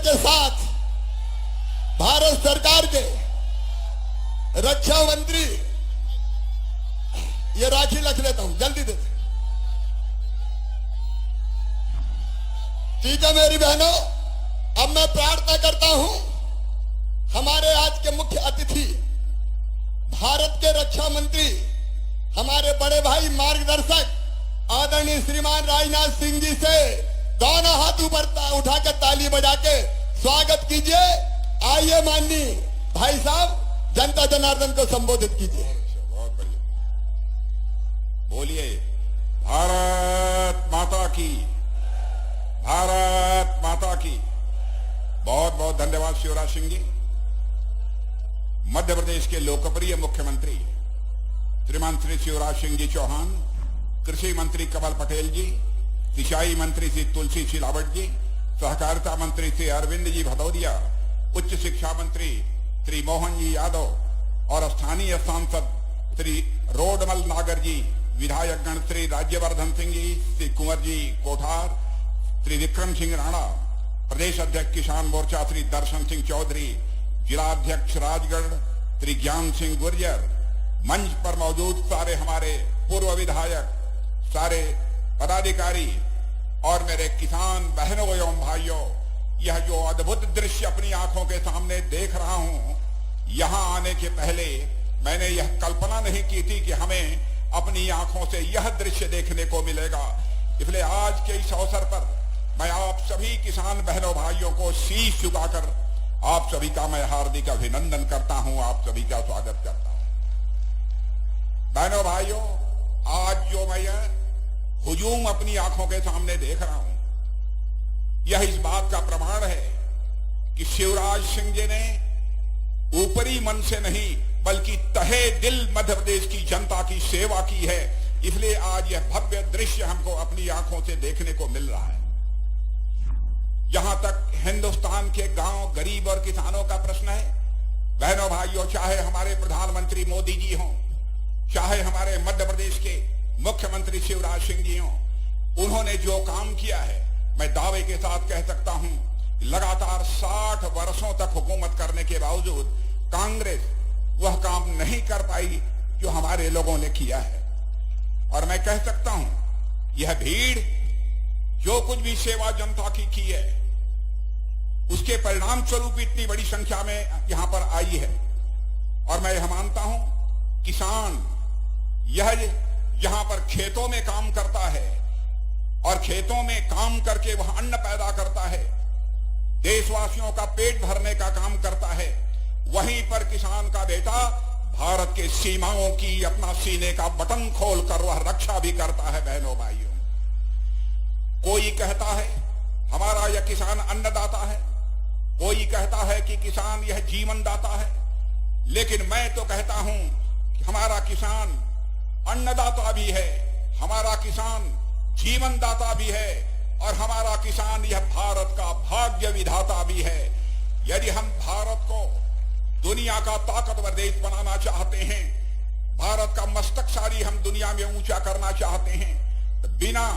के साथ भारत सरकार के रक्षा मंत्री, ये राखी रख लेता हूं, जल्दी दे। ठीक है मेरी बहनों, अब मैं प्रार्थना करता हूं हमारे आज के मुख्य अतिथि भारत के रक्षा मंत्री, हमारे बड़े भाई मार्गदर्शक आदरणीय श्रीमान राजनाथ सिंह जी से दोनों हाथ ऊपर उठाकर ताली बजा के स्वागत कीजिए। आइए माननीय भाई साहब, जनता जनार्दन को संबोधित कीजिए। बहुत बढ़िया, बोलिए भारत माता की, भारत माता की। बहुत बहुत धन्यवाद शिवराज सिंह जी। मध्य प्रदेश के लोकप्रिय मुख्यमंत्री श्रीमान श्री शिवराज सिंह जी चौहान, कृषि मंत्री कमल पटेल जी, सिंचाई मंत्री श्री तुलसी सिलावट जी, सहकारिता मंत्री श्री अरविंद जी भदौरिया, उच्च शिक्षा मंत्री श्री मोहन जी यादव और स्थानीय सांसद श्री रोडमल नागर जी, विधायकगण श्री राज्यवर्धन सिंह जी, श्री कुंवर जी कोठार, श्री विक्रम सिंह राणा, प्रदेश अध्यक्ष किसान मोर्चा श्री दर्शन सिंह चौधरी, जिला अध्यक्ष राजगढ़ श्री ज्ञान सिंह गुर्जर, मंच पर मौजूद सारे हमारे पूर्व विधायक, सारे पदाधिकारी और मेरे किसान बहनों एवं भाइयों, यह जो अद्भुत दृश्य अपनी आंखों के सामने देख रहा हूं, यहां आने के पहले मैंने यह कल्पना नहीं की थी कि हमें अपनी आंखों से यह दृश्य देखने को मिलेगा। इसलिए आज के इस अवसर पर मैं आप सभी किसान बहनों भाइयों को शीश झुकाकर आप सभी का मैं हार्दिक अभिनंदन करता हूं, आप सभी का स्वागत करता हूं। बहनों भाइयों, आज जो मैं यह हुजूम अपनी आंखों के सामने देख रहा हूं, यह इस बात का प्रमाण है कि शिवराज सिंह जी ने ऊपरी मन से नहीं बल्कि तहे दिल मध्य प्रदेश की जनता की सेवा की है। इसलिए आज यह भव्य दृश्य हमको अपनी आंखों से देखने को मिल रहा है। जहां तक हिंदुस्तान के गांव, गरीब और किसानों का प्रश्न है, बहनों भाइयों, चाहे हमारे प्रधानमंत्री मोदी जी हों, चाहे हमारे मध्य प्रदेश के मुख्यमंत्री शिवराज सिंह जी हों, उन्होंने जो काम किया है, मैं दावे के साथ कह सकता हूं, लगातार 60 वर्षों तक हुकूमत करने के बावजूद कांग्रेस वह काम नहीं कर पाई जो हमारे लोगों ने किया है। और मैं कह सकता हूं, यह भीड़ जो कुछ भी सेवा जनता की है, उसके परिणाम स्वरूप इतनी बड़ी संख्या में यहां पर आई है। और मैं यह मानता हूं, किसान यह जहां पर खेतों में काम करता है और खेतों में काम करके वह अन्न पैदा करता है, देशवासियों का पेट भरने का काम करता है, वहीं पर किसान का बेटा भारत के सीमाओं की अपना सीने का बटन खोलकर वह रक्षा भी करता है। बहनों भाइयों, कोई कहता है हमारा यह किसान अन्नदाता है, कोई कहता है कि किसान यह जीवन दाता है, लेकिन मैं तो कहता हूं कि हमारा किसान अन्नदाता भी है, हमारा किसान जीवन दाता भी है और हमारा किसान यह भारत का भाग्य विधाता भी है। यदि हम भारत को दुनिया का ताकतवर देश बनाना चाहते हैं, भारत का मस्तकसारी हम दुनिया में ऊंचा करना चाहते हैं, तो बिना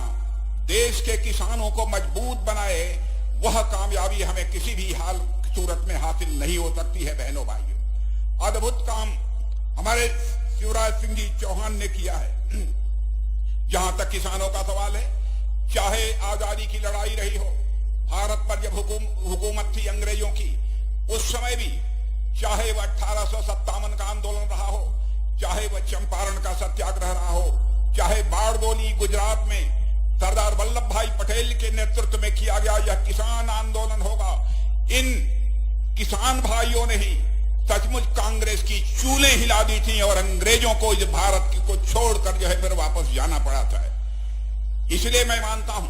देश के किसानों को मजबूत बनाए वह कामयाबी हमें किसी भी हाल सूरत में हासिल नहीं हो सकती है। बहनों भाइयों, अद्भुत काम हमारे शिवराज सिंह जी चौहान ने किया है। जहां तक किसानों का सवाल है, चाहे आजादी की लड़ाई रही हो, भारत पर जब हुकूमत थी अंग्रेजों की, उस समय भी चाहे वह 1857 का आंदोलन रहा हो, चाहे वह चंपारण का सत्याग्रह रहा हो, चाहे बारडोली गुजरात में सरदार वल्लभ भाई पटेल के नेतृत्व में किया गया यह किसान आंदोलन होगा, इन किसान भाइयों ने ही सचमुच कांग्रेस की चूलें हिला दी थी और अंग्रेजों को इस भारत को छोड़कर जो है फिर वापस जाना पड़ा था। इसलिए मैं मानता हूं,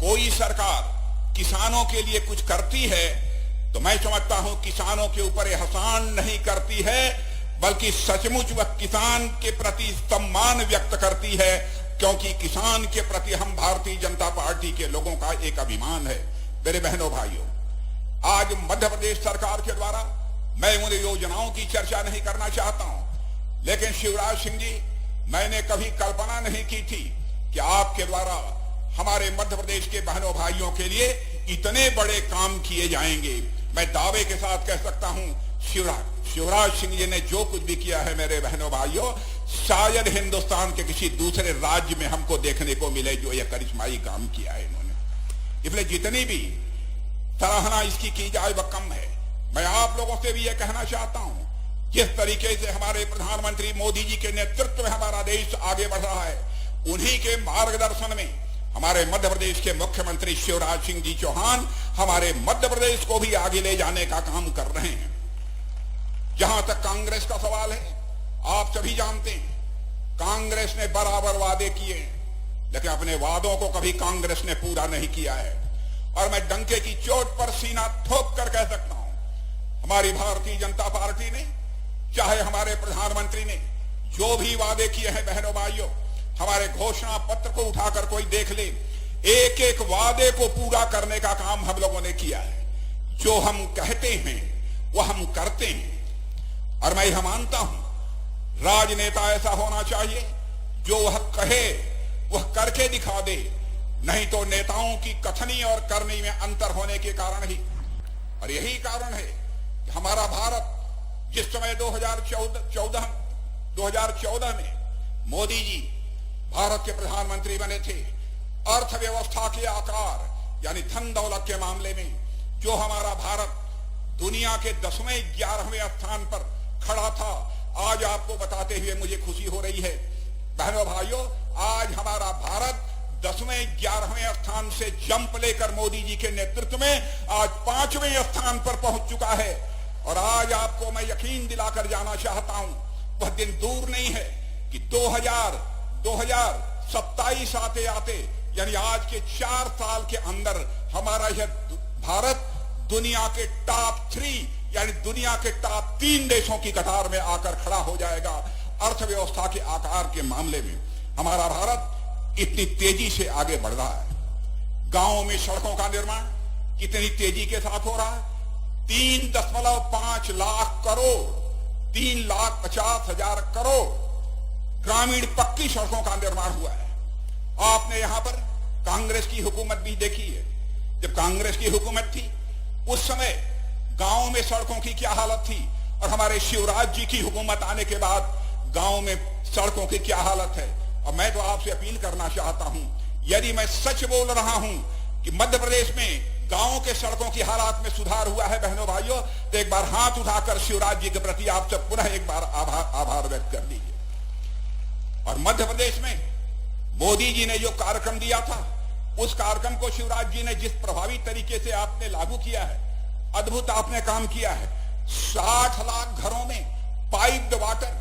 कोई सरकार किसानों के लिए कुछ करती है तो मैं समझता हूं किसानों के ऊपर एहसान नहीं करती है, बल्कि सचमुच वह किसान के प्रति सम्मान व्यक्त करती है, क्योंकि किसान के प्रति हम भारतीय जनता पार्टी के लोगों का एक अभिमान है। मेरे बहनों भाइयों, आज मध्य प्रदेश सरकार के द्वारा मैं उन योजनाओं की चर्चा नहीं करना चाहता हूं, लेकिन शिवराज सिंह जी, मैंने कभी कल्पना नहीं की थी कि आपके द्वारा हमारे मध्य प्रदेश के बहनों भाइयों के लिए इतने बड़े काम किए जाएंगे। मैं दावे के साथ कह सकता हूं, शिवराज सिंह जी ने जो कुछ भी किया है मेरे बहनों भाइयों, शायद हिंदुस्तान के किसी दूसरे राज्य में हमको देखने को मिले जो यह करिश्माई काम किया है इन्होंने। इसलिए जितनी भी सराहना इसकी की जाए वह कम है। मैं आप लोगों से भी यह कहना चाहता हूं, जिस तरीके से हमारे प्रधानमंत्री मोदी जी के नेतृत्व में हमारा देश आगे बढ़ रहा है, उन्हीं के मार्गदर्शन में हमारे मध्य प्रदेश के मुख्यमंत्री शिवराज सिंह जी चौहान हमारे मध्य प्रदेश को भी आगे ले जाने का काम कर रहे हैं। जहां तक कांग्रेस का सवाल है, आप सभी जानते हैं कांग्रेस ने बराबर वादे किए, लेकिन अपने वादों को कभी कांग्रेस ने पूरा नहीं किया है। और मैं डंके की चोट पर सीना ठोक कर कह सकता हूं, हमारी भारतीय जनता पार्टी ने, चाहे हमारे प्रधानमंत्री ने जो भी वादे किए हैं बहनों भाइयों, हमारे घोषणा पत्र को उठाकर कोई देख ले, एक एक वादे को पूरा करने का काम हम लोगों ने किया है। जो हम कहते हैं वह हम करते हैं। और मैं यह मानता हूं, राजनेता ऐसा होना चाहिए जो वह कहे वह करके दिखा दे, नहीं तो नेताओं की कथनी और करनी में अंतर होने के कारण ही, और यही कारण है कि हमारा भारत जिस समय 2014 में मोदी जी भारत के प्रधानमंत्री बने थे, अर्थव्यवस्था के आकार यानी धन दौलत के मामले में जो हमारा भारत दुनिया के 10वें 11वें स्थान पर खड़ा था, आज आपको बताते हुए मुझे खुशी हो रही है बहनों भाइयों, आज हमारा भारत 10वें 11वें स्थान से जंप लेकर मोदी जी के नेतृत्व में आज 5वें स्थान पर पहुंच चुका है। और आज आपको मैं यकीन दिलाकर जाना चाहता हूं, वह दिन दूर नहीं है कि 2027 आते आते यानी आज के 4 साल के अंदर हमारा यह भारत दुनिया के टॉप 3 यानी दुनिया के टॉप 3 देशों की कतार में आकर खड़ा हो जाएगा। अर्थव्यवस्था के आकार के मामले में हमारा भारत इतनी तेजी से आगे बढ़ रहा है। गांवों में सड़कों का निर्माण कितनी तेजी के साथ हो रहा है, 3.5 लाख करोड़, 3,50,000 करोड़ ग्रामीण पक्की सड़कों का निर्माण हुआ है। आपने यहां पर कांग्रेस की हुकूमत भी देखी है। जब कांग्रेस की हुकूमत थी उस समय गांवों में सड़कों की क्या हालत थी, और हमारे शिवराज जी की हुकूमत आने के बाद गांवों में सड़कों की क्या हालत है। और मैं तो आपसे अपील करना चाहता हूं, यदि मैं सच बोल रहा हूं कि मध्य प्रदेश में गांवों के सड़कों की हालात में सुधार हुआ है बहनों भाइयों, तो एक बार हाथ उठाकर शिवराज जी के प्रति आप सब पुनः एक बार आभार व्यक्त कर दीजिए। और मध्य प्रदेश में मोदी जी ने जो कार्यक्रम दिया था, उस कार्यक्रम को शिवराज जी ने जिस प्रभावी तरीके से आपने लागू किया है, अद्भुत आपने काम किया है। 60 लाख घरों में पाइप्ड वाटर,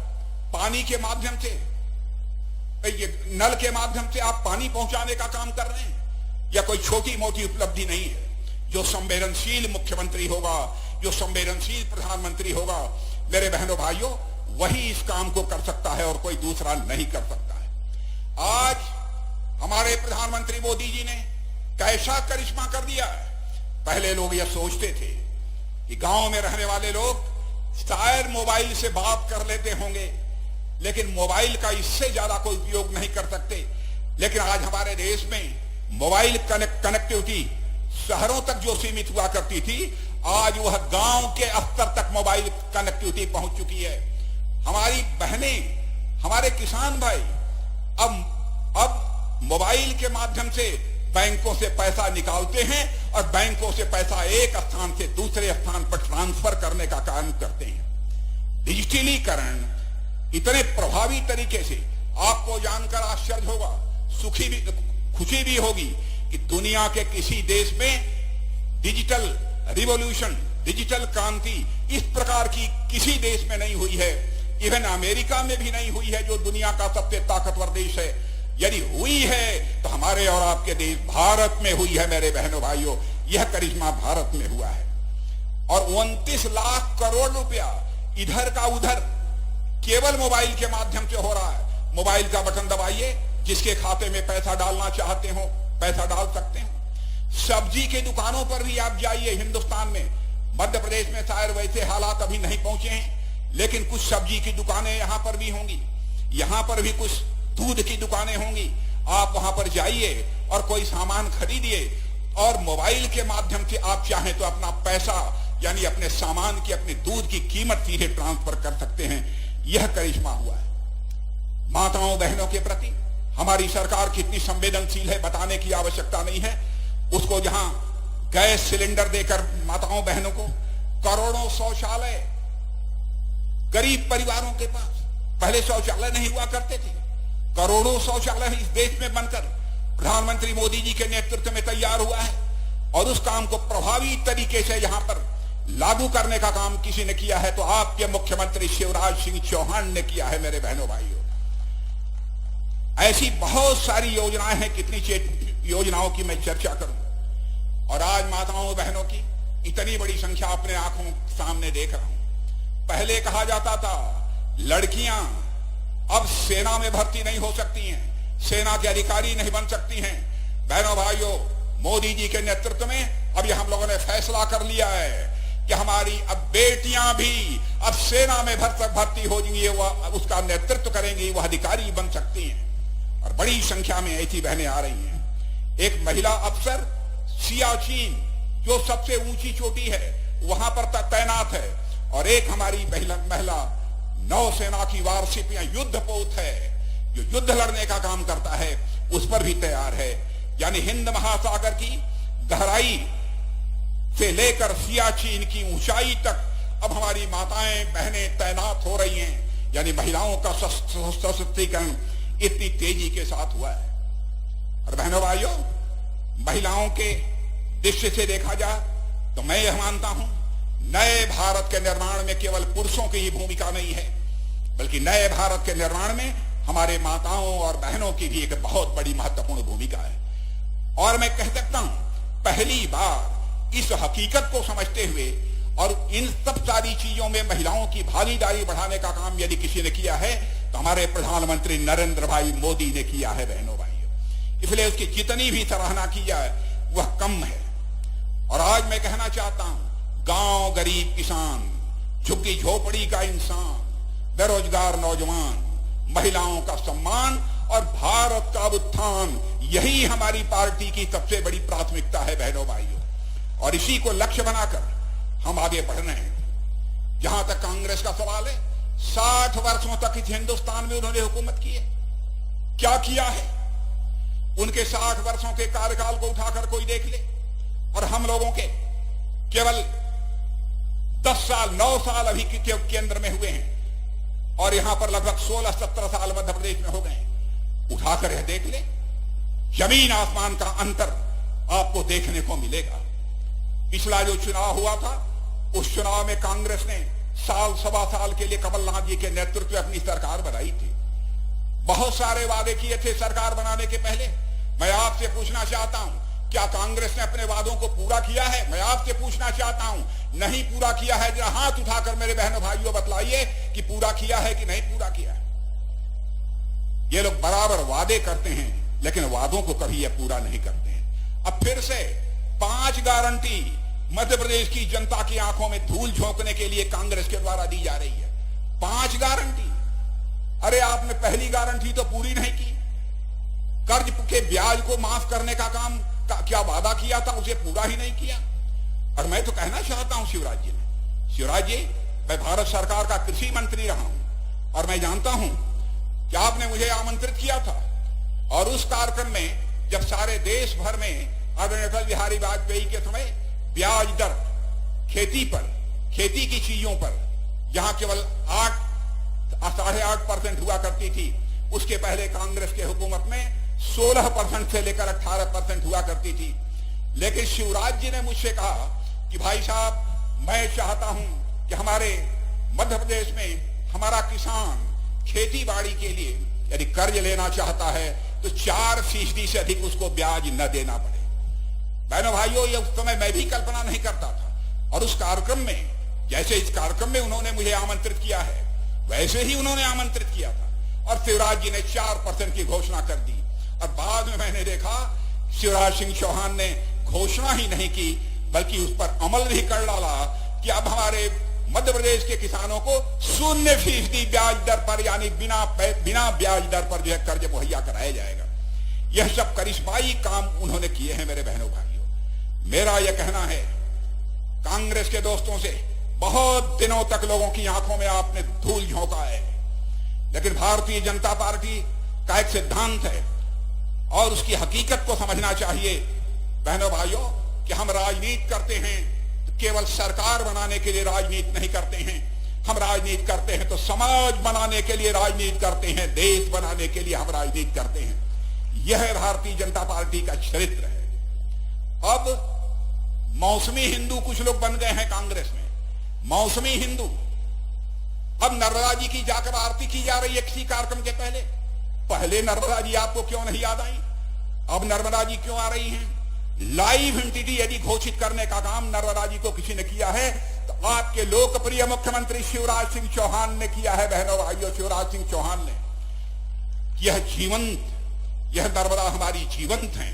पानी के माध्यम से, ये नल के माध्यम से आप पानी पहुंचाने का काम कर रहे हैं। यह कोई छोटी मोटी उपलब्धि नहीं है। जो संवेदनशील मुख्यमंत्री होगा, जो संवेदनशील प्रधानमंत्री होगा, मेरे बहनों भाइयों, वही इस काम को कर सकता है और कोई दूसरा नहीं कर सकता है। आज हमारे प्रधानमंत्री मोदी जी ने कैसा करिश्मा कर दिया है। पहले लोग यह सोचते थे कि गांव में रहने वाले लोग शायद मोबाइल से बात कर लेते होंगे, लेकिन मोबाइल का इससे ज्यादा कोई उपयोग नहीं कर सकते। लेकिन आज हमारे देश में मोबाइल कनेक्टिविटी शहरों तक जो सीमित हुआ करती थी, आज वह गांव के स्तर तक मोबाइल कनेक्टिविटी पहुंच चुकी है। हमारी बहनें, हमारे किसान भाई अब मोबाइल के माध्यम से बैंकों से पैसा निकालते हैं और बैंकों से पैसा एक स्थान से दूसरे स्थान पर ट्रांसफर करने का काम करते हैं। डिजिटलीकरण इतने प्रभावी तरीके से, आपको जानकर आश्चर्य होगा, खुशी भी होगी कि दुनिया के किसी देश में डिजिटल रिवॉल्यूशन, डिजिटल क्रांति इस प्रकार की किसी देश में नहीं हुई है। इवन अमेरिका में भी नहीं हुई है, जो दुनिया का सबसे ताकतवर देश है। यदि हुई है तो हमारे और आपके देश भारत में हुई है मेरे बहनों भाइयों। यह करिश्मा भारत में हुआ है। और 29 लाख करोड़ रुपया इधर का उधर केवल मोबाइल के माध्यम से हो रहा है। मोबाइल का बटन दबाइए, जिसके खाते में पैसा डालना चाहते हो पैसा डाल सकते हैं। सब्जी के दुकानों पर भी आप जाइए हिंदुस्तान में, मध्य प्रदेश में शायद वैसे हालात अभी नहीं पहुंचे हैं, लेकिन कुछ सब्जी की दुकानें यहां पर भी होंगी, यहां पर भी कुछ दूध की दुकानें होंगी। आप वहां पर जाइए और कोई सामान खरीदिए और मोबाइल के माध्यम से आप चाहें तो अपना पैसा यानी अपने सामान की, अपने दूध की कीमत सीधे ट्रांसफर कर सकते हैं। यह करिश्मा हुआ है। माताओं बहनों के प्रति हमारी सरकार कितनी संवेदनशील है बताने की आवश्यकता नहीं है। उसको जहां गैस सिलेंडर देकर माताओं बहनों को करोड़ों शौचालय गरीब परिवारों के पास, पहले शौचालय नहीं हुआ करते थे, करोड़ों शौचालय इस देश में बनकर प्रधानमंत्री मोदी जी के नेतृत्व में तैयार हुआ है। और उस काम को प्रभावी तरीके से यहां पर लागू करने का काम किसी ने किया है तो आपके मुख्यमंत्री शिवराज सिंह चौहान ने किया है। मेरे बहनों भाइयों, ऐसी बहुत सारी योजनाएं हैं, कितनी योजनाओं की मैं चर्चा करूं। और आज माताओं बहनों की इतनी बड़ी संख्या अपने आंखों सामने देख रहा हूं। पहले कहा जाता था लड़कियां अब सेना में भर्ती नहीं हो सकती हैं, सेना के अधिकारी नहीं बन सकती हैं। बहनों भाइयों, मोदी जी के नेतृत्व में अब यह हम लोगों ने फैसला कर लिया है कि हमारी अब बेटियां भी अब सेना में भर्ती हो जाएंगी, वह उसका नेतृत्व करेंगी, वह अधिकारी बन सकती हैं। और बड़ी संख्या में ऐसी बहनें आ रही हैं। एक महिला अफसर सियाचिन, जो सबसे ऊंची चोटी है, वहां पर तैनात है। और एक हमारी महिला नौसेना की वारशिप या युद्धपोत है, जो युद्ध लड़ने का काम करता है, उस पर भी तैयार है। यानी हिंद महासागर की गहराई से लेकर सियाचिन की ऊंचाई तक अब हमारी माताएं बहनें तैनात हो रही हैं। यानी महिलाओं का सशक्तिकरण इतनी तेजी के साथ हुआ है। और बहनों भाइयों, महिलाओं के दृष्टि से देखा जाए तो मैं यह मानता हूं नए भारत के निर्माण में केवल पुरुषों की ही भूमिका नहीं है, बल्कि नए भारत के निर्माण में हमारे माताओं और बहनों की भी एक बहुत बड़ी महत्वपूर्ण भूमिका है। और मैं कह सकता हूं पहली बार इस हकीकत को समझते हुए और इन सब सारी चीजों में महिलाओं की भागीदारी बढ़ाने का काम यदि किसी ने किया है तो हमारे प्रधानमंत्री नरेंद्र भाई मोदी ने किया है। बहनों भाइयों, इसलिए उसकी जितनी भी सराहना की जाए वह कम है। और आज मैं कहना चाहता हूं, गांव गरीब किसान, झुग्गी झोपड़ी का इंसान, बेरोजगार नौजवान, महिलाओं का सम्मान और भारत का उत्थान, यही हमारी पार्टी की सबसे बड़ी प्राथमिकता है। बहनों भाइयों, और इसी को लक्ष्य बनाकर हम आगे बढ़ रहे हैं। जहां तक कांग्रेस का सवाल है, 60 वर्षों तक इस हिंदुस्तान में उन्होंने हुकूमत की है। क्या किया है? उनके 60 वर्षों के कार्यकाल को उठाकर कोई देख ले, और हम लोगों के केवल 10 साल 9 साल अभी केंद्र में हुए हैं, और यहां पर लगभग 16-17 साल मध्य प्रदेश में हो गए। उठाकर यह देख ले, जमीन आसमान का अंतर आपको देखने को मिलेगा। पिछला जो चुनाव हुआ था, उस चुनाव में कांग्रेस ने साल सवा साल के लिए कमलनाथ जी के नेतृत्व में अपनी सरकार बनाई थी। बहुत सारे वादे किए थे सरकार बनाने के पहले। मैं आपसे पूछना चाहता हूं, क्या कांग्रेस ने अपने वादों को पूरा किया है? मैं आपसे पूछना चाहता हूं, नहीं पूरा किया है, जरा हाथ उठाकर मेरे बहनों भाइयों बतलाइए कि पूरा किया है कि नहीं पूरा किया है। ये लोग बराबर वादे करते हैं, लेकिन वादों को कभी ये पूरा नहीं करते हैं। अब फिर से 5 गारंटी मध्य प्रदेश की जनता की आंखों में धूल झोंकने के लिए कांग्रेस के द्वारा दी जा रही है। 5 गारंटी। अरे आपने पहली गारंटी तो पूरी नहीं की। कर्ज के ब्याज को माफ करने का काम क्या वादा किया था, उसे पूरा ही नहीं किया। और मैं तो कहना चाहता हूं शिवराज जी, मैं भारत सरकार का कृषि मंत्री रहा हूं, और मैं जानता हूं कि आपने मुझे आमंत्रित किया था। और उस कार्यक्रम में जब सारे देश भर में आदरणीय अटल बिहारी वाजपेयी के समय ब्याज दर खेती पर, खेती की चीजों पर, जहां केवल 8.5% हुआ करती थी, उसके पहले कांग्रेस के हुकूमत में 16% से लेकर 18% हुआ करती थी। लेकिन शिवराज जी ने मुझसे कहा कि भाई साहब, मैं चाहता हूं कि हमारे मध्य प्रदेश में हमारा किसान खेती बाड़ी के लिए यदि कर्ज लेना चाहता है तो 4% से अधिक उसको ब्याज न देना पड़े। बहनों भाइयों, ये उस समय मैं भी कल्पना नहीं करता था। और उस कार्यक्रम में, जैसे इस कार्यक्रम में उन्होंने मुझे आमंत्रित किया है, वैसे ही उन्होंने आमंत्रित किया था, और शिवराज जी ने 4% की घोषणा कर दी। और बाद में मैंने देखा शिवराज सिंह चौहान ने घोषणा ही नहीं की, बल्कि उस पर अमल भी कर डाला कि अब हमारे मध्य प्रदेश के किसानों को 0% ब्याज दर पर, यानी बिना ब्याज दर पर जो है कर्ज मुहैया कराया जाएगा। यह सब करिश्माई काम उन्होंने किए हैं मेरे बहनों भाइयों। मेरा यह कहना है कांग्रेस के दोस्तों से, बहुत दिनों तक लोगों की आंखों में आपने धूल झोंका है, लेकिन भारतीय जनता पार्टी का एक सिद्धांत है और उसकी हकीकत को समझना चाहिए बहनों भाइयों कि हम राजनीति करते हैं तो केवल सरकार बनाने के लिए राजनीति नहीं करते हैं, हम राजनीति करते हैं तो समाज बनाने के लिए राजनीति करते हैं, देश बनाने के लिए हम राजनीति करते हैं। यह भारतीय जनता पार्टी का चरित्र है। अब मौसमी हिंदू कुछ लोग बन गए हैं कांग्रेस में, मौसमी हिंदू। अब नर्मदा जी की जाकर आरती की जा रही है किसी कार्यक्रम के पहले नर्मदा जी आपको क्यों नहीं याद आई? अब नर्मदा जी क्यों आ रही हैं? लाइव एंटिटी यदि घोषित करने का काम नर्मदा जी को किसी ने किया है तो आपके लोकप्रिय मुख्यमंत्री शिवराज सिंह चौहान ने किया है बहनों भाइयों, शिवराज सिंह चौहान ने। यह जीवंत, यह नर्मदा हमारी जीवंत है।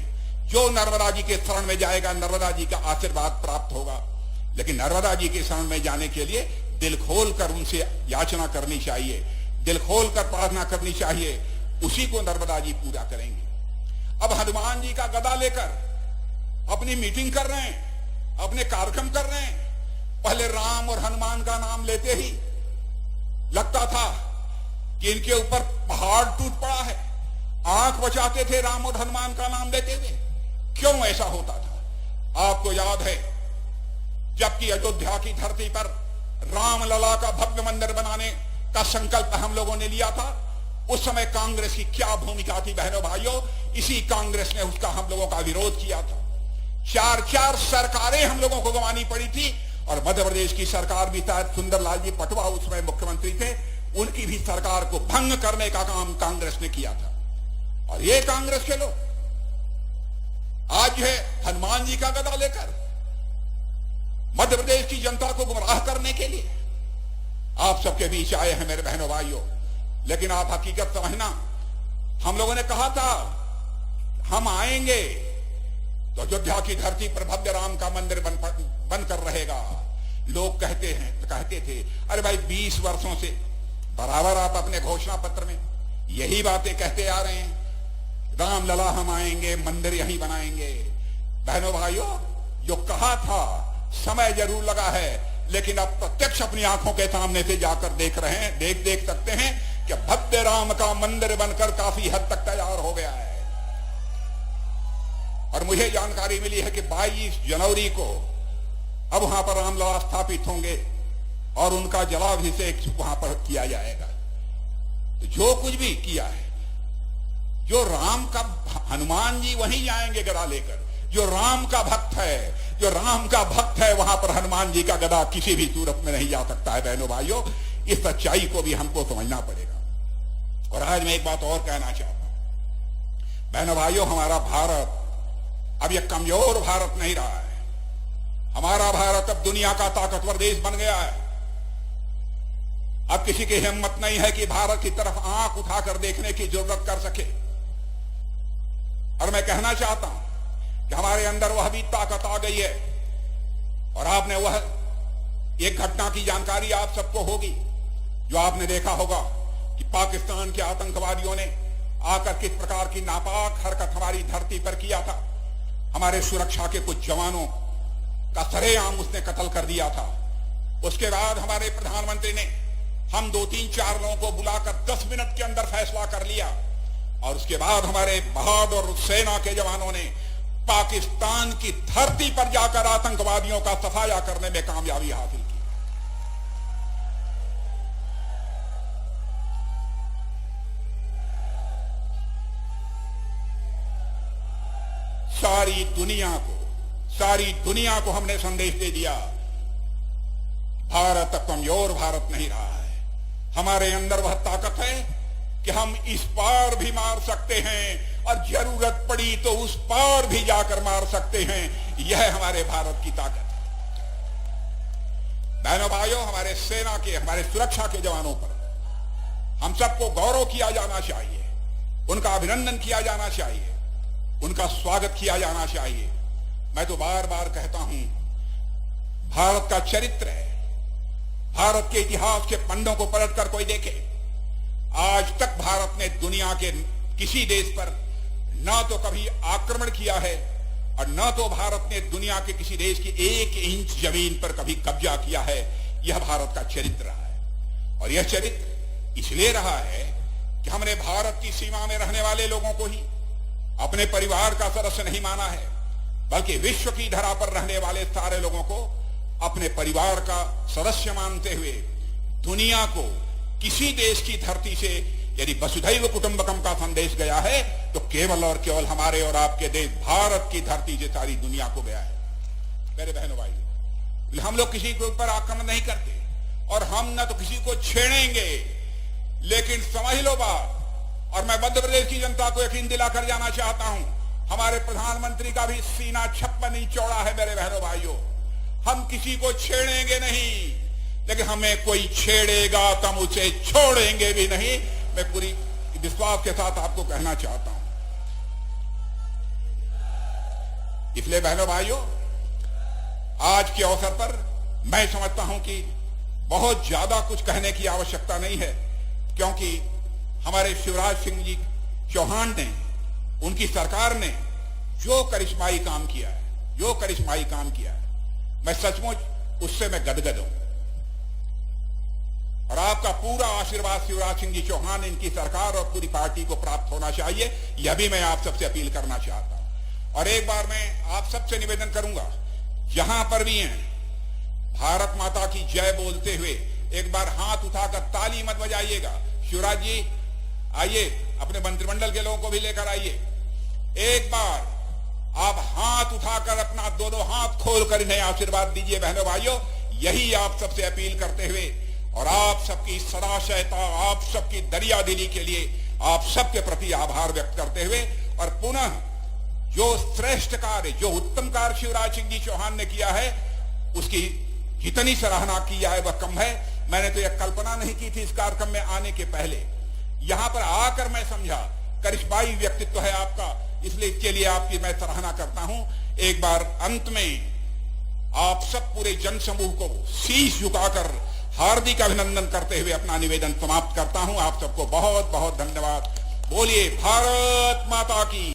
जो नर्मदा जी के शरण में जाएगा नर्मदा जी का आशीर्वाद प्राप्त होगा, लेकिन नर्मदा जी के शरण में जाने के लिए दिल खोल कर उनसे याचना करनी चाहिए, दिल खोल कर प्रार्थना करनी चाहिए, उसी को नर्मदा जी पूरा करेंगे। अब हनुमान जी का गदा लेकर अपनी मीटिंग कर रहे हैं, अपने कार्यक्रम कर रहे हैं। पहले राम और हनुमान का नाम लेते ही लगता था कि इनके ऊपर पहाड़ टूट पड़ा है, आंख बचाते थे राम और हनुमान का नाम लेते हुए। क्यों ऐसा होता था? आपको याद है जबकि अयोध्या की धरती पर रामलला का भव्य मंदिर बनाने का संकल्प हम लोगों ने लिया था, उस समय कांग्रेस की क्या भूमिका थी बहनों भाइयों? इसी कांग्रेस ने उसका हम लोगों का विरोध किया था। 4 सरकारें हम लोगों को गंवानी पड़ी थी और मध्य प्रदेश की सरकार भी था, सुंदरलाल जी पटवा उस समय मुख्यमंत्री थे, उनकी भी सरकार को भंग करने का काम कांग्रेस ने किया था। और ये कांग्रेस के लोग आज है हनुमान जी का गदा लेकर मध्य प्रदेश की जनता को गुमराह करने के लिए आप सबके बीच आए हैं मेरे बहनों भाइयों। लेकिन आप हकीकत समझना, हम लोगों ने कहा था हम आएंगे तो अयोध्या की धरती पर भव्य राम का मंदिर बनकर रहेगा। लोग कहते थे अरे भाई 20 वर्षों से बराबर आप अपने घोषणा पत्र में यही बातें कहते आ रहे हैं, राम लला हम आएंगे, मंदिर यहीं बनाएंगे। बहनों भाइयों, जो कहा था समय जरूर लगा है, लेकिन अब प्रत्यक्ष अपनी आंखों के सामने से जाकर देख रहे हैं, देख सकते हैं कि भव्य राम का मंदिर बनकर काफी हद तक तैयार हो गया है। और मुझे जानकारी मिली है कि 22 जनवरी को अब वहां पर रामलला स्थापित होंगे और उनका जलाभिषेक वहां पर किया जाएगा। जो कुछ भी किया है, जो राम का, हनुमान जी वहीं जाएंगे गदा लेकर। जो राम का भक्त है, जो राम का भक्त है, वहां पर हनुमान जी का गदा किसी भी सूरत में नहीं जा सकता है बहनों भाइयों। इस सच्चाई को भी हमको समझना पड़ेगा। और आज मैं एक बात और कहना चाहता हूं बहनों भाइयों, हमारा भारत अब यह कमजोर भारत नहीं रहा है। हमारा भारत अब दुनिया का ताकतवर देश बन गया है। अब किसी की हिम्मत नहीं है कि भारत की तरफ आंख उठाकर देखने की जरूरत कर सके। और मैं कहना चाहता हूं कि हमारे अंदर वह भी ताकत आ गई है। और आपने वह एक घटना की जानकारी आप सबको होगी, जो आपने देखा होगा कि पाकिस्तान के आतंकवादियों ने आकर किस प्रकार की नापाक हरकत हमारी धरती पर किया था। हमारे सुरक्षा के कुछ जवानों का सरेआम उसने कत्ल कर दिया था। उसके बाद हमारे प्रधानमंत्री ने हम 2-3-4 लोगों को बुलाकर 10 मिनट के अंदर फैसला कर लिया। और उसके बाद हमारे बहादुर सेना के जवानों ने पाकिस्तान की धरती पर जाकर आतंकवादियों का सफाया करने में कामयाबी हासिल की। सारी दुनिया को हमने संदेश दे दिया, भारत कमजोर भारत नहीं रहा है। हमारे अंदर वह ताकत है कि हम इस पार भी मार सकते हैं और जरूरत पड़ी तो उस पार भी जाकर मार सकते हैं। यह हमारे भारत की ताकत है। बहनों भाइयों, हमारे सेना के, हमारे सुरक्षा के जवानों पर हम सबको गौरव किया जाना चाहिए, उनका अभिनंदन किया जाना चाहिए, उनका स्वागत किया जाना चाहिए। मैं तो बार बार कहता हूं, भारत का चरित्र है, भारत के इतिहास के पन्नों को पलटकर कोई देखे, आज तक भारत ने दुनिया के किसी देश पर न तो कभी आक्रमण किया है और न तो भारत ने दुनिया के किसी देश की 1 इंच जमीन पर कभी कब्जा किया है। यह भारत का चरित्र रहा है और यह चरित्र इसलिए रहा है कि हमने भारत की सीमा में रहने वाले लोगों को ही अपने परिवार का सदस्य नहीं माना है, बल्कि विश्व की धरा पर रहने वाले सारे लोगों को अपने परिवार का सदस्य मानते हुए दुनिया को किसी देश की धरती से यदि वसुधैव कुटुंबकम का संदेश गया है तो केवल और केवल हमारे और आपके देश भारत की धरती से सारी दुनिया को गया है। मेरे बहनों भाई, हम लोग किसी के ऊपर आक्रमण नहीं करते और हम न तो किसी को छेड़ेंगे, लेकिन समझ लो बात, और मैं मध्य प्रदेश की जनता को यकीन दिलाकर जाना चाहता हूं, हमारे प्रधानमंत्री का भी सीना 56 इंच चौड़ा है। मेरे बहनों भाइयों, हम किसी को छेड़ेंगे नहीं, लेकिन हमें कोई छेड़ेगा तो हम उसे छोड़ेंगे भी नहीं। मैं पूरी विश्वास के साथ आपको कहना चाहता हूं। इसलिए बहनों भाइयों, आज के अवसर पर मैं समझता हूं कि बहुत ज्यादा कुछ कहने की आवश्यकता नहीं है, क्योंकि हमारे शिवराज सिंह जी चौहान ने, उनकी सरकार ने जो करिश्माई काम किया है, मैं सचमुच उससे मैं गदगद हूं। और आपका पूरा आशीर्वाद शिवराज सिंह जी चौहान, इनकी सरकार और पूरी पार्टी को प्राप्त होना चाहिए, यह भी मैं आप सबसे अपील करना चाहता हूं। और एक बार मैं आप सबसे निवेदन करूंगा, जहां पर भी हैं, भारत माता की जय बोलते हुए एक बार हाथ उठाकर ताली मत बजाइएगा। शिवराज जी आइए, अपने मंत्रिमंडल के लोगों को भी लेकर आइए। एक बार आप हाथ उठाकर अपना दोनों हाथ खोलकर इन्हें आशीर्वाद दीजिए। बहनों भाइयों, यही आप सबसे अपील करते हुए और आप सबकी सदाशयता, आप सबकी दरिया दिली के लिए आप सबके प्रति आभार व्यक्त करते हुए, और पुनः जो श्रेष्ठ कार्य, जो उत्तम कार्य शिवराज सिंह जी चौहान ने किया है, उसकी जितनी सराहना किया है वह कम है। मैंने तो यह कल्पना नहीं की थी इस कार्यक्रम में आने के पहले। यहां पर आकर मैं समझा करिश्माई व्यक्तित्व है आपका, इसलिए इसके लिए आपकी मैं सराहना करता हूं। एक बार अंत में आप सब पूरे जन समूह को शीश झुकाकर हार्दिक अभिनंदन करते हुए अपना निवेदन समाप्त करता हूं। आप सबको बहुत बहुत धन्यवाद। बोलिए भारत माता की।